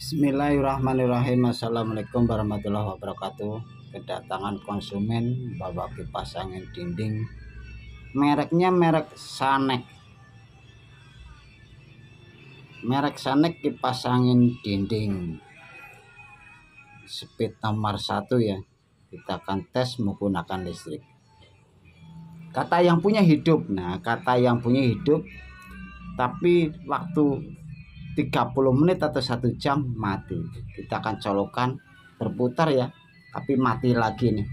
Bismillahirrahmanirrahim. Assalamualaikum warahmatullahi wabarakatuh. Kedatangan konsumen bawa kipas angin dinding, mereknya merek Sanek. Kipas angin dinding speed nomor 1 ya. Kita akan tes menggunakan listrik. Kata yang punya hidup. Nah, kata yang punya hidup, tapi waktu 30 menit atau 1 jam mati. Kita akan colokkan, berputar ya, tapi mati lagi nih.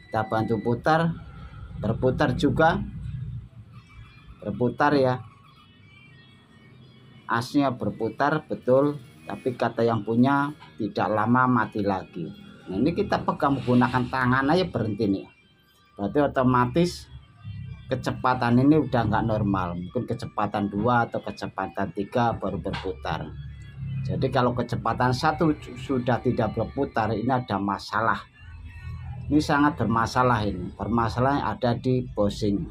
Kita bantu putar, berputar juga, berputar ya, asnya berputar betul, tapi kata yang punya tidak lama mati lagi. Nah, ini kita pegang menggunakan tangan aja berhenti nih, berarti otomatis kecepatan ini udah nggak normal, mungkin kecepatan 2 atau kecepatan 3 baru berputar. Jadi kalau kecepatan 1 sudah tidak berputar, ini ada masalah. Ini sangat bermasalah ini. Permasalahannya ada di bushing.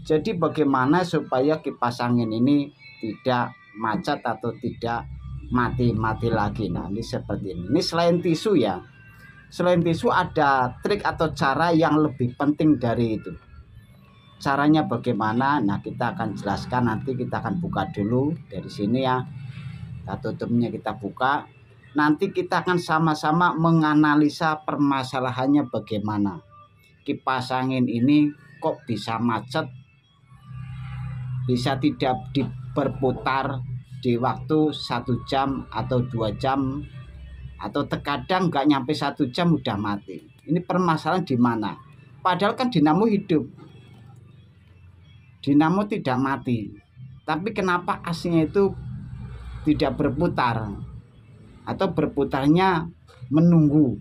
Jadi bagaimana supaya kipas angin ini tidak macet atau tidak mati lagi. Nah, ini seperti ini. Ini selain tisu ya. Selain tisu ada trik atau cara yang lebih penting dari itu. Caranya bagaimana? Nah, kita akan jelaskan nanti. Kita akan buka dulu dari sini ya. Kita tutupnya, kita buka. Nanti kita akan sama-sama menganalisa permasalahannya bagaimana. Kipas angin ini kok bisa macet, bisa tidak berputar di waktu 1 jam atau 2 jam, atau terkadang nggak nyampe 1 jam udah mati. Ini permasalahan di mana? Padahal kan dinamo hidup. Dinamo tidak mati, tapi kenapa asnya itu tidak berputar, atau berputarnya menunggu,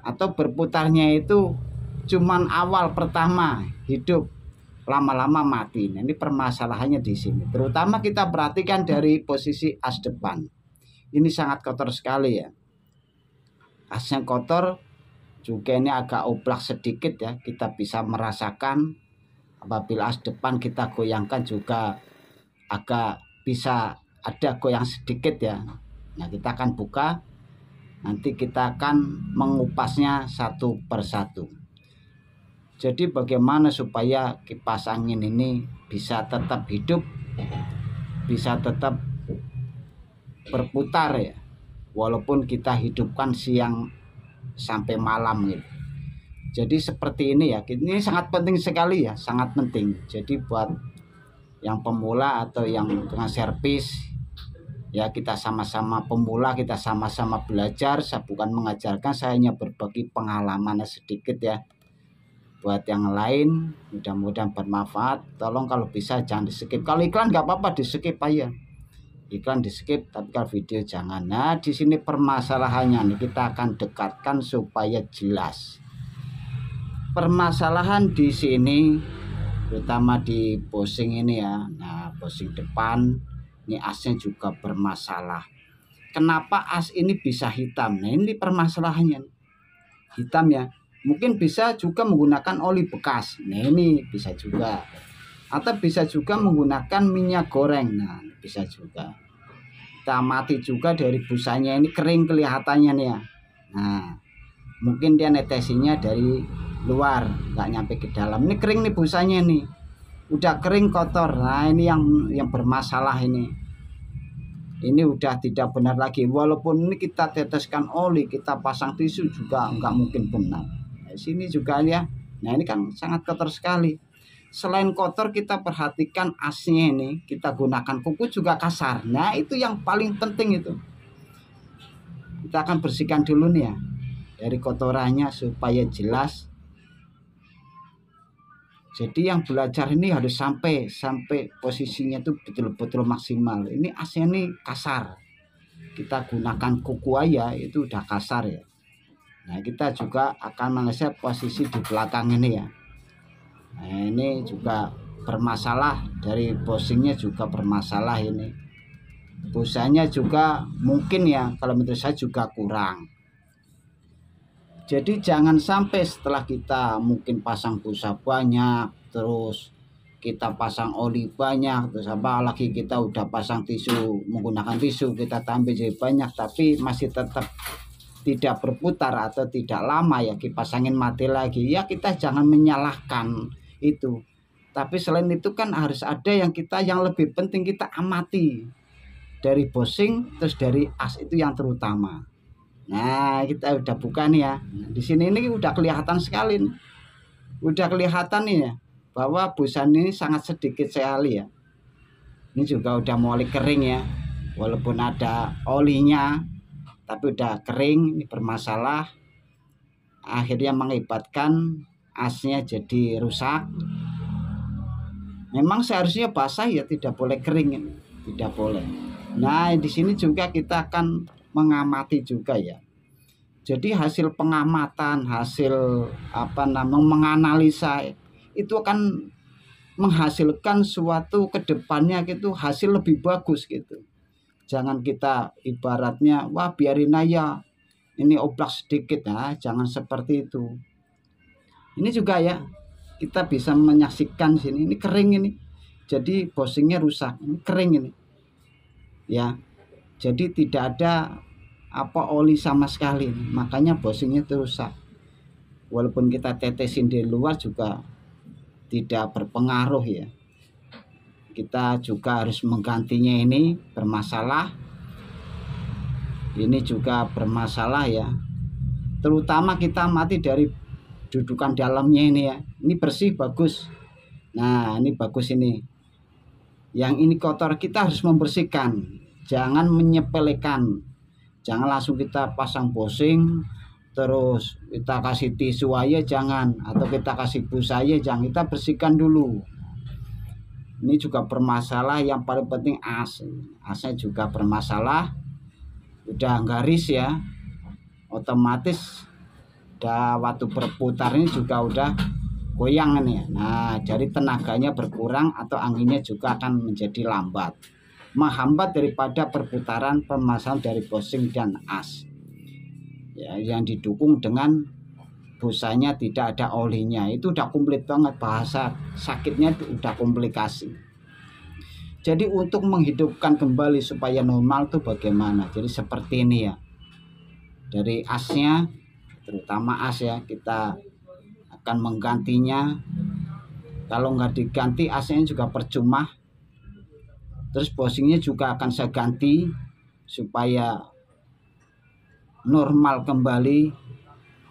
atau berputarnya itu cuman awal pertama hidup, lama-lama mati. Nah, ini permasalahannya di sini. Terutama kita perhatikan dari posisi as depan. Ini sangat kotor sekali ya. Asnya kotor, juga ini agak oblak sedikit ya. Kita bisa merasakan. Apabila as depan kita goyangkan juga agak bisa ada goyang sedikit ya. Nah, kita akan buka, nanti kita akan mengupasnya satu persatu. Jadi bagaimana supaya kipas angin ini bisa tetap hidup, bisa tetap berputar ya, walaupun kita hidupkan siang sampai malam gitu. Jadi seperti ini ya, ini sangat penting sekali ya, sangat penting. Jadi buat yang pemula atau yang dengan servis ya, kita sama-sama pemula, kita sama-sama belajar. Saya bukan mengajarkan, saya hanya berbagi pengalaman sedikit ya. Buat yang lain mudah-mudahan bermanfaat. Tolong kalau bisa jangan di skip. Kalau iklan nggak apa-apa di skip aja. Iklan di skip, tapi kalau video jangan. Nah, di sini permasalahannya nih, kita akan dekatkan supaya jelas. Permasalahan di sini terutama di bushing ini ya. Nah, bushing depan ini asnya juga bermasalah. Kenapa as ini bisa hitam? Nah, ini permasalahannya, hitam ya. Mungkin bisa juga menggunakan oli bekas. Nah, ini bisa juga, atau bisa juga menggunakan minyak goreng. Nah, bisa juga. Kita amati juga dari busanya, ini kering kelihatannya nih ya. Nah, mungkin dia netesinya dari luar, nggak nyampe ke dalam. Ini kering nih busanya nih, udah kering kotor. Nah, ini yang bermasalah ini. Ini udah tidak benar lagi. Walaupun ini kita teteskan oli, kita pasang tisu juga nggak mungkin benar. Nah, sini juga ya. Nah, ini kan sangat kotor sekali. Selain kotor, kita perhatikan asnya ini, kita gunakan kuku juga kasar. Nah, itu yang paling penting itu. Kita akan bersihkan dulu nih ya dari kotorannya supaya jelas. Jadi yang belajar ini harus sampai posisinya itu betul-betul maksimal. Ini asnya ini kasar. Kita gunakan kuku aja itu udah kasar ya. Nah, kita juga akan mengeser posisi di belakang ini ya. Nah, ini juga bermasalah, dari bushingnya juga bermasalah ini. Busanya juga mungkin ya, kalau menurut saya juga kurang. Jadi jangan sampai setelah kita mungkin pasang busa banyak, terus kita pasang oli banyak, terus apa lagi kita udah pasang tisu, menggunakan tisu kita tambah jadi banyak, tapi masih tetap tidak berputar atau tidak lama ya, kipas angin mati lagi ya, kita jangan menyalahkan itu. Tapi selain itu kan harus ada yang lebih penting kita amati dari Bossing, terus dari as itu yang terutama. Nah, kita udah buka nih ya. Nah, di sini ini udah kelihatan sekali nih. Udah kelihatan nih ya, bahwa busan ini sangat sedikit sekali ya. Ini juga udah mulai kering ya. Walaupun ada olinya, tapi udah kering, ini bermasalah. Akhirnya mengakibatkan asnya jadi rusak. Memang seharusnya basah ya, tidak boleh kering, tidak boleh. Nah, di sini juga kita akan mengamati juga ya. Jadi hasil pengamatan, hasil menganalisa itu akan menghasilkan suatu kedepannya gitu, hasil lebih bagus gitu. Jangan kita ibaratnya wah biarin aja ini oblak sedikit, nah jangan seperti itu. Ini juga ya, kita bisa menyaksikan sini ini kering ini, jadi Bossingnya rusak, ini kering ini ya, jadi tidak ada oli sama sekali, makanya Bossingnya itu rusak. Walaupun kita tetesin di luar juga tidak berpengaruh ya, kita juga harus menggantinya. Ini bermasalah, ini juga bermasalah ya, terutama kita amati dari dudukan dalamnya ini ya, ini bersih bagus. Nah ini bagus, ini yang ini kotor, kita harus membersihkan, jangan menyepelekan. Jangan langsung kita pasang Bossing terus kita kasih tisu aja, jangan, atau kita kasih busa aja, jangan, kita bersihkan dulu. Ini juga bermasalah, yang paling penting asnya juga bermasalah, udah garis ya, otomatis udah waktu berputar ini juga udah goyang ini. Nah, jadi tenaganya berkurang atau anginnya juga akan menjadi lambat, menghambat daripada perputaran permasalahan dari Bossing dan as ya, yang didukung dengan busanya tidak ada olinya. Itu udah komplit banget, bahasa sakitnya itu udah komplikasi. Jadi untuk menghidupkan kembali supaya normal tuh bagaimana? Jadi seperti ini ya, dari asnya, terutama as ya, kita akan menggantinya. Kalau nggak diganti asnya juga percuma. Terus Bossingnya juga akan saya ganti supaya normal kembali.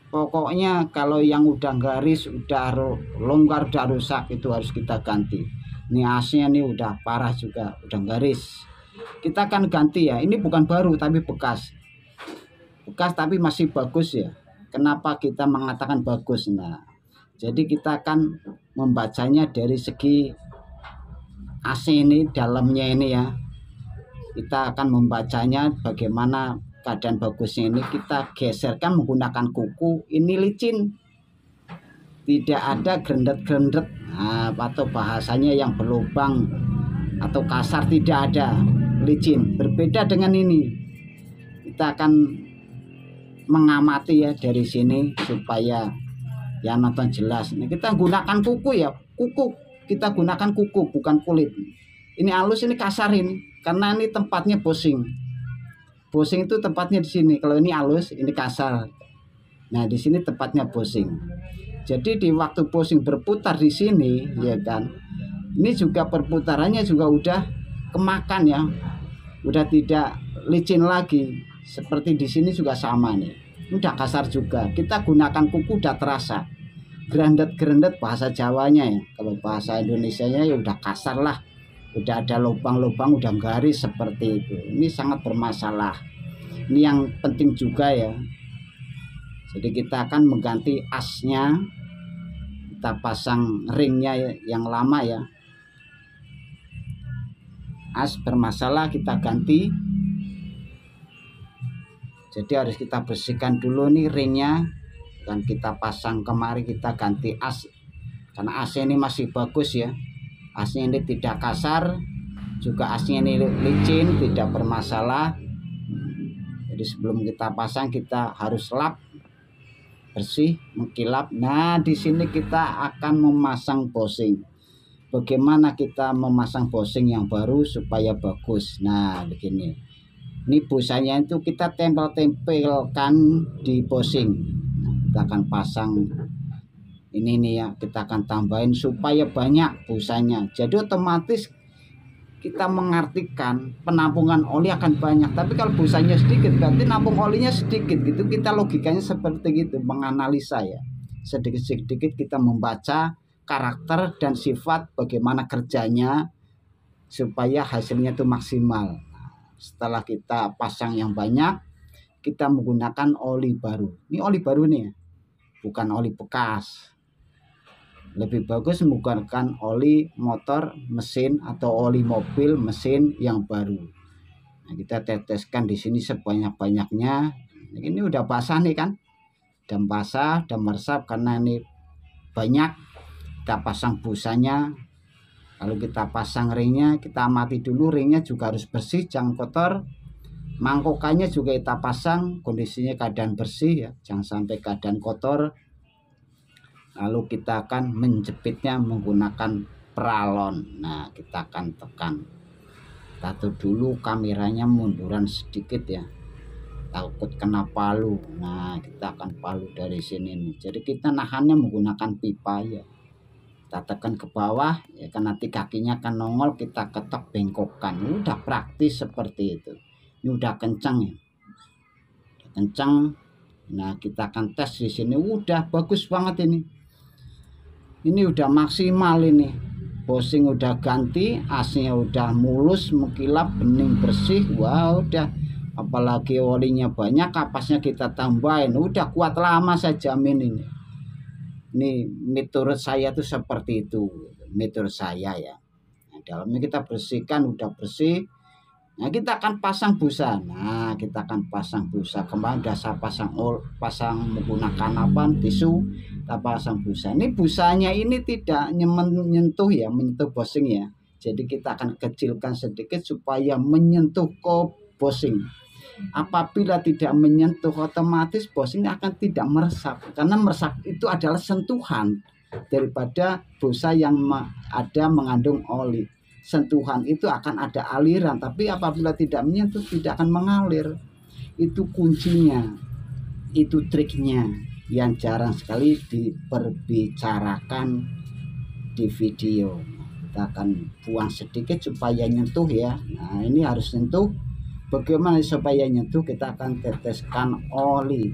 Pokoknya kalau yang udah garis, udah longgar, udah rusak, itu harus kita ganti. Ini asnya nih udah parah juga, udah garis, kita akan ganti ya. Ini bukan baru tapi bekas tapi masih bagus ya. Kenapa kita mengatakan bagus? Nah, jadi kita akan membacanya dari segi AC ini, dalamnya ini ya, kita akan membacanya bagaimana keadaan bagusnya. Ini kita geserkan menggunakan kuku, ini licin, tidak ada grendet-grendet atau bahasanya yang berlubang atau kasar, tidak ada, licin. Berbeda dengan ini, kita akan mengamati ya dari sini supaya ya nonton jelas. Ini kita gunakan kuku ya, kita gunakan kuku bukan kulit. Ini halus, ini kasar, ini karena ini tempatnya Bossing itu tempatnya di sini. Kalau ini halus, ini kasar. Nah di sini tempatnya Bossing. Jadi di waktu Bossing berputar di sini ya kan, ini juga perputarannya juga udah kemakan ya, udah tidak licin lagi. Seperti di sini juga sama nih, udah kasar juga. Kita gunakan kuku udah terasa grendet bahasa Jawanya ya. Kalau bahasa Indonesianya ya udah kasar lah, udah ada lubang-lubang, udah garis seperti itu. Ini sangat bermasalah. Ini yang penting juga ya. Jadi kita akan mengganti asnya, kita pasang ringnya yang lama ya. As bermasalah kita ganti. Jadi harus kita bersihkan dulu nih ringnya, dan kita pasang kemari, kita ganti as. Karena asnya ini masih bagus ya. Asnya ini tidak kasar, juga asnya ini licin, tidak bermasalah. Jadi sebelum kita pasang kita harus lap bersih, mengkilap. Nah di sini kita akan memasang Bossing bagaimana kita memasang bosing yang baru supaya bagus. Nah begini, ini busanya itu kita tempelkan di bosing. Nah, kita akan pasang ini nih ya, kita akan tambahin supaya banyak busanya, jadi otomatis kita mengartikan penampungan oli akan banyak. Tapi kalau busanya sedikit berarti nampung olinya sedikit gitu. Kita logikanya seperti gitu, menganalisa ya. Sedikit-sedikit kita membaca karakter dan sifat bagaimana kerjanya supaya hasilnya itu maksimal. Setelah kita pasang yang banyak, kita menggunakan oli baru. Ini oli baru nih ya, bukan oli bekas. Lebih bagus menggunakan oli motor mesin atau oli mobil mesin yang baru. Nah, kita teteskan di sini sebanyak-banyaknya. Ini udah basah nih kan, udah basah, udah meresap karena ini banyak. Kita pasang busanya. Lalu kita pasang ringnya, kita amati dulu ringnya juga harus bersih, jangan kotor. Mangkokannya juga kita pasang, kondisinya keadaan bersih ya, jangan sampai keadaan kotor. Lalu kita akan menjepitnya menggunakan pralon. Nah kita akan tekan. Taruh dulu kameranya munduran sedikit ya, takut kena palu. Nah kita akan palu dari sini nih. Jadi kita nahannya menggunakan pipa ya. Kita tekan ke bawah ya, kan nanti kakinya akan nongol, kita ketok bengkokkan. Ini udah praktis seperti itu. Ini udah kencang ya, udah kencang. Nah kita akan tes di sini. Udah bagus banget ini. Ini udah maksimal ini. Bosing udah ganti, asnya udah mulus, mengkilap, bening, bersih. Wah udah, apalagi olinya banyak, kapasnya kita tambahin, udah kuat lama saya jamin ini. Ini menurut saya tuh seperti itu, menurut saya ya. Nah, dalamnya kita bersihkan, udah bersih. Nah kita akan pasang busa. Nah kita akan pasang busa. Kemarin udah saya pasang menggunakan apa, tisu. Kita pasang busa. Ini busanya ini tidak menyentuh ya, menyentuh bosing ya. Jadi kita akan kecilkan sedikit supaya menyentuh ke bosing. Apabila tidak menyentuh, otomatis bosing akan tidak meresap. Karena meresap itu adalah sentuhan daripada busa yang ada mengandung oli. Sentuhan itu akan ada aliran, tapi apabila tidak menyentuh tidak akan mengalir. Itu kuncinya, itu triknya yang jarang sekali diperbicarakan di video. Kita akan buang sedikit supaya nyentuh ya. Nah ini harus nyentuh. Bagaimana supaya nyentuh? Kita akan teteskan oli.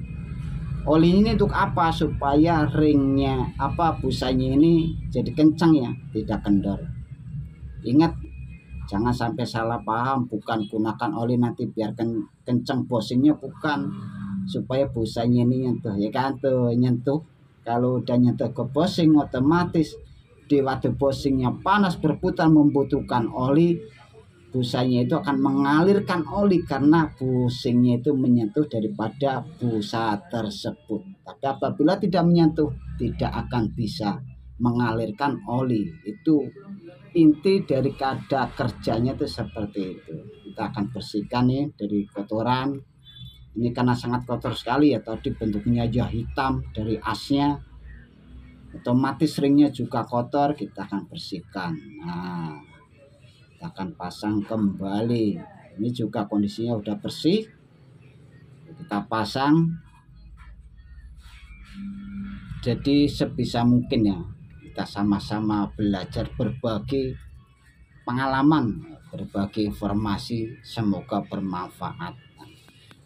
Oli ini untuk apa? Supaya ringnya busanya ini jadi kencang ya, tidak kendor. Ingat, jangan sampai salah paham, bukan gunakan oli nanti biarkan kencang bosingnya, bukan. Supaya busanya ini nyentuh ya kan tuh, nyentuh. Kalau udah nyentuh ke bosing, otomatis di waktu bosingnya panas berputar membutuhkan oli, busanya itu akan mengalirkan oli karena busingnya itu menyentuh daripada busa tersebut. Tapi apabila tidak menyentuh, tidak akan bisa mengalirkan oli. Itu inti dari kada kerjanya itu seperti itu. Kita akan bersihkan nih dari kotoran. Ini karena sangat kotor sekali ya, tadi bentuknya aja hitam dari asnya, otomatis ringnya juga kotor. Kita akan bersihkan. Nah kita akan pasang kembali. Ini juga kondisinya udah bersih, kita pasang. Jadi sebisa mungkin ya, kita sama-sama belajar, berbagi pengalaman, berbagi informasi, semoga bermanfaat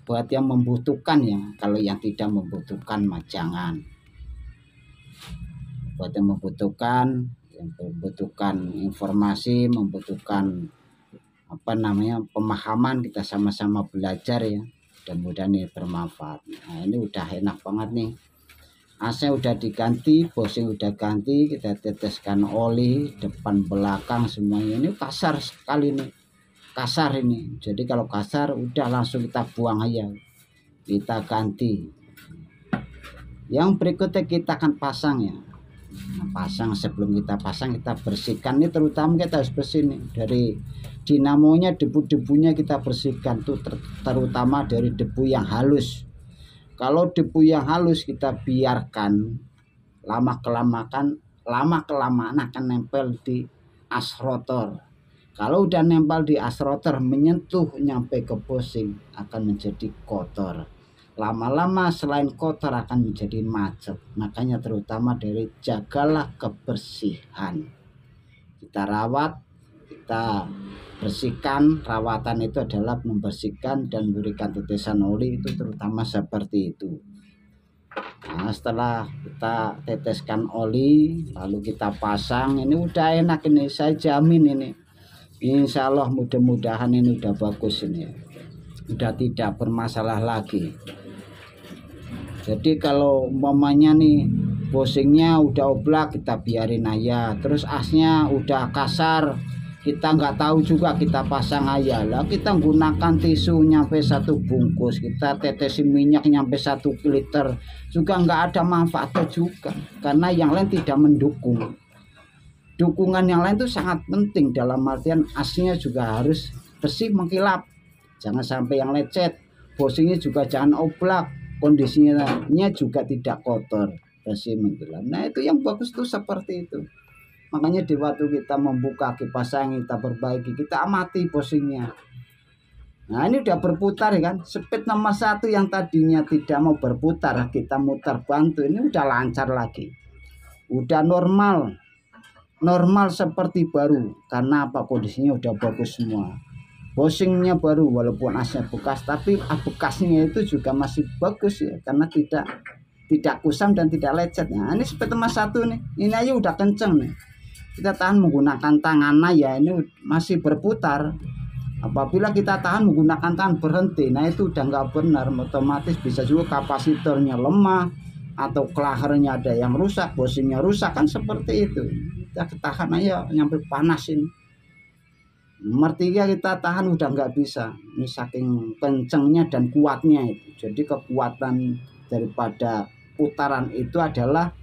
buat yang membutuhkan ya. Kalau yang tidak membutuhkan mah jangan. Buat yang membutuhkan informasi, membutuhkan pemahaman, kita sama-sama belajar ya. Mudah-mudahan ini bermanfaat. Nah ini udah enak banget nih. AC udah diganti, bosing udah ganti, kita teteskan oli depan belakang semuanya. Ini kasar sekali nih, kasar ini. Jadi kalau kasar udah langsung kita buang aja, kita ganti. Yang berikutnya kita akan pasang ya. Nah, pasang, sebelum kita pasang kita bersihkan nih, terutama kita harus bersih nih dari dinamonya, debu-debunya kita bersihkan tuh, terutama dari debu yang halus. Kalau debu yang halus kita biarkan lama kelamaan akan nempel di as rotor. Kalau udah nempel di as rotor, menyentuh nyampe ke bushing, akan menjadi kotor. Lama-lama selain kotor akan menjadi macet. Makanya terutama dari jagalah kebersihan. Kita rawat, kita bersihkan. Rawatan itu adalah membersihkan dan memberikan tetesan oli, itu terutama seperti itu. Nah, setelah kita teteskan oli, lalu kita pasang, ini udah enak ini, saya jamin ini. Insya Allah mudah-mudahan ini udah bagus ini, udah tidak bermasalah lagi. Jadi kalau umpamanya nih bushingnya udah oblak, kita biarin aja. Terus asnya udah kasar, kita nggak tahu juga, kita pasang aja lah. Kita gunakan tisu nyampe 1 bungkus, kita tetesin minyak nyampe 1 liter juga nggak ada manfaatnya juga, karena yang lain tidak mendukung. Dukungan yang lain itu sangat penting, dalam artian asnya juga harus bersih mengkilap, jangan sampai yang lecet. Bushingnya juga jangan oblak, kondisinya juga tidak kotor, bersih mengkilap. Nah itu yang bagus tuh seperti itu. Makanya di waktu kita membuka kipas angin, kita perbaiki, kita amati bushingnya. Nah ini udah berputar ya kan. Speed nomor 1 yang tadinya tidak mau berputar, kita mutar bantu, ini udah lancar lagi, udah normal seperti baru. Karena apa? Kondisinya udah bagus semua. Bushingnya baru, walaupun asnya bekas, tapi bekasnya itu juga masih bagus ya, karena tidak kusam dan tidak lecet. Nah ini speed nomor 1 nih, ini aja udah kenceng nih. Kita tahan menggunakan tangan ya, ini masih berputar. Apabila kita tahan menggunakan tangan berhenti, nah itu udah nggak benar, otomatis bisa juga kapasitornya lemah atau klahernya ada yang rusak, bushingnya rusak, kan seperti itu. Kita tahan aja nyampe panas ini. Nomor 3 kita tahan udah nggak bisa, ini saking kencengnya dan kuatnya itu. Jadi kekuatan daripada putaran itu adalah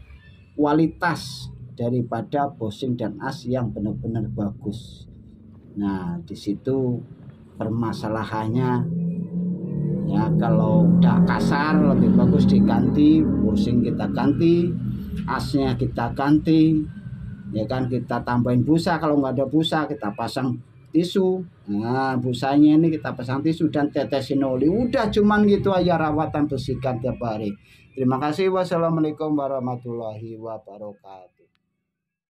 kualitas daripada bushing dan as yang benar-benar bagus. Nah di situ permasalahannya ya, kalau udah kasar lebih bagus diganti, bushing kita ganti, asnya kita ganti ya kan, kita tambahin busa. Kalau nggak ada busa kita pasang tisu. Nah busanya ini kita pasang tisu dan tetesin oli, udah cuman gitu aja, rawatan bersihkan tiap hari. Terima kasih. Wassalamualaikum warahmatullahi wabarakatuh.